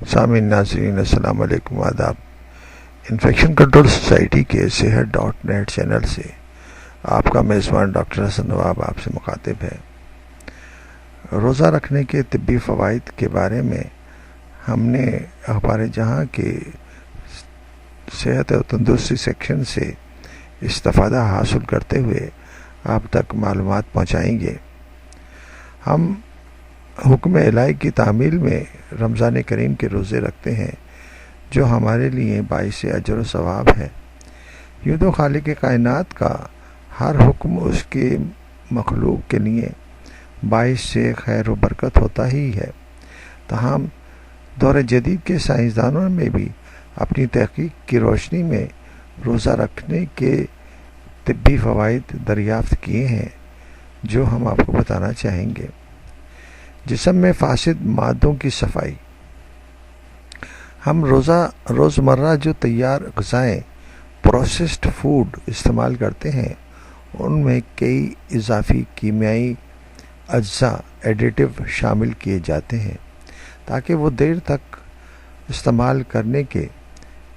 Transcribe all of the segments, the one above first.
سامعین ناظرین السلام علیکم، آداب۔ انفیکشن کنٹرول سوسائٹی کے صحت.نیٹ چینل سے آپ کا میزبان ڈاکٹر حسن نواب آپ سے مخاطب ہے۔ روزہ رکھنے کے طبی فوائد کے بارے میں ہم نے اخبار جہاں کے صحت و تندرستی سیکشن سے استفادہ حاصل کرتے ہوئے آپ تک معلومات پہنچائیں گے۔ ہم حکم الہی کی تعمیل میں رمضان کریم کے روزے رکھتے ہیں، جو ہمارے لیے باعث اجر و ثواب ہے۔ یوں تو خالق کائنات کا ہر حکم اس کے مخلوق کے لیے باعث سے خیر و برکت ہوتا ہی ہے، تاہم دور جدید کے سائنسدانوں میں بھی اپنی تحقیق کی روشنی میں روزہ رکھنے کے طبی فوائد دریافت کیے ہیں، جو ہم آپ کو بتانا چاہیں گے۔ جسم میں فاسد مادوں کی صفائی۔ ہم روزمرہ جو تیار غذائیں پروسیسڈ فوڈ استعمال کرتے ہیں، ان میں کئی اضافی کیمیائی اجزاء ایڈیٹو شامل کیے جاتے ہیں تاکہ وہ دیر تک استعمال کرنے کے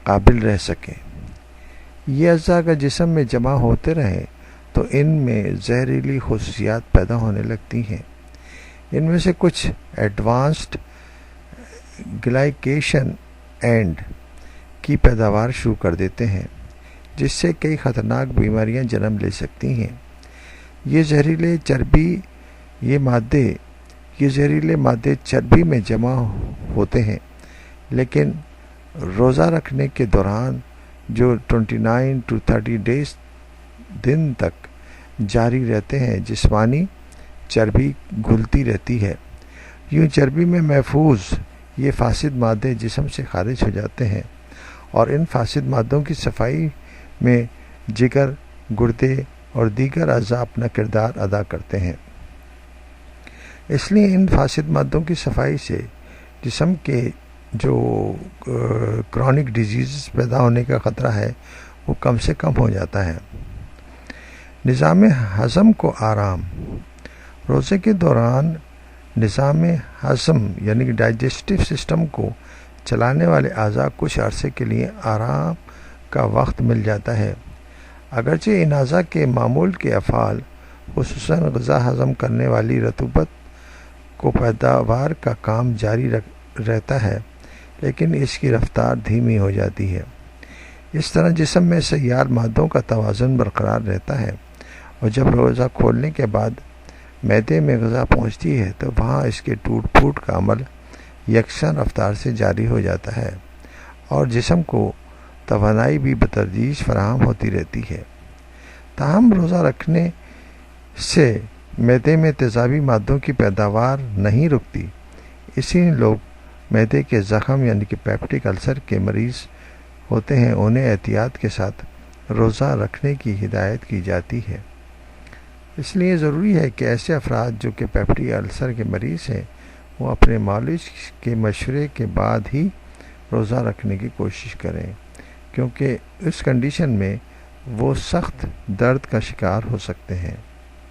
قابل رہ سکیں۔ یہ اجزاء اگر جسم میں جمع ہوتے رہیں تو ان میں زہریلی خصوصیات پیدا ہونے لگتی ہیں۔ ان میں سے کچھ ایڈوانسڈ گلائکیشن اینڈ کی پیداوار شروع کر دیتے ہیں، جس سے کئی خطرناک بیماریاں جنم لے سکتی ہیں۔ یہ زہریلے مادے چربی میں جمع ہوتے ہیں، لیکن روزہ رکھنے کے دوران جو 29 to 30 دن تک جاری رہتے ہیں، جسمانی چربی گھلتی رہتی ہے۔ یوں چربی میں محفوظ یہ فاسد مادے جسم سے خارج ہو جاتے ہیں، اور ان فاسد مادوں کی صفائی میں جگر، گردے اور دیگر اعضاء اپنا کردار ادا کرتے ہیں۔ اس لیے ان فاسد مادوں کی صفائی سے جسم کے جو کرونک ڈیزیز پیدا ہونے کا خطرہ ہے وہ کم سے کم ہو جاتا ہے۔ نظام ہضم کو آرام۔ روزے کے دوران نظام ہضم یعنی کہ ڈائجسٹو سسٹم کو چلانے والے اعضاء کچھ عرصے کے لیے آرام کا وقت مل جاتا ہے۔ اگرچہ ان اعضاء کے معمول کے افعال، خصوصاً غذا ہضم کرنے والی رطوبت کو پیداوار کا کام جاری رہتا ہے، لیکن اس کی رفتار دھیمی ہو جاتی ہے۔ اس طرح جسم میں سیال مادوں کا توازن برقرار رہتا ہے، اور جب روزہ کھولنے کے بعد معدے میں غذا پہنچتی ہے تو وہاں اس کے ٹوٹ پھوٹ کا عمل یکساں رفتار سے جاری ہو جاتا ہے، اور جسم کو توانائی بھی بتدریج فراہم ہوتی رہتی ہے۔ تاہم روزہ رکھنے سے معدے میں تیزابی مادوں کی پیداوار نہیں رکتی، اسی لیے لوگ معدے کے زخم یعنی کہ پیپٹک السر کے مریض ہوتے ہیں، انہیں احتیاط کے ساتھ روزہ رکھنے کی ہدایت کی جاتی ہے۔ اس لیے ضروری ہے کہ ایسے افراد جو کہ پیپٹک السر کے مریض ہیں، وہ اپنے معالج کے مشورے کے بعد ہی روزہ رکھنے کی کوشش کریں، کیونکہ اس کنڈیشن میں وہ سخت درد کا شکار ہو سکتے ہیں۔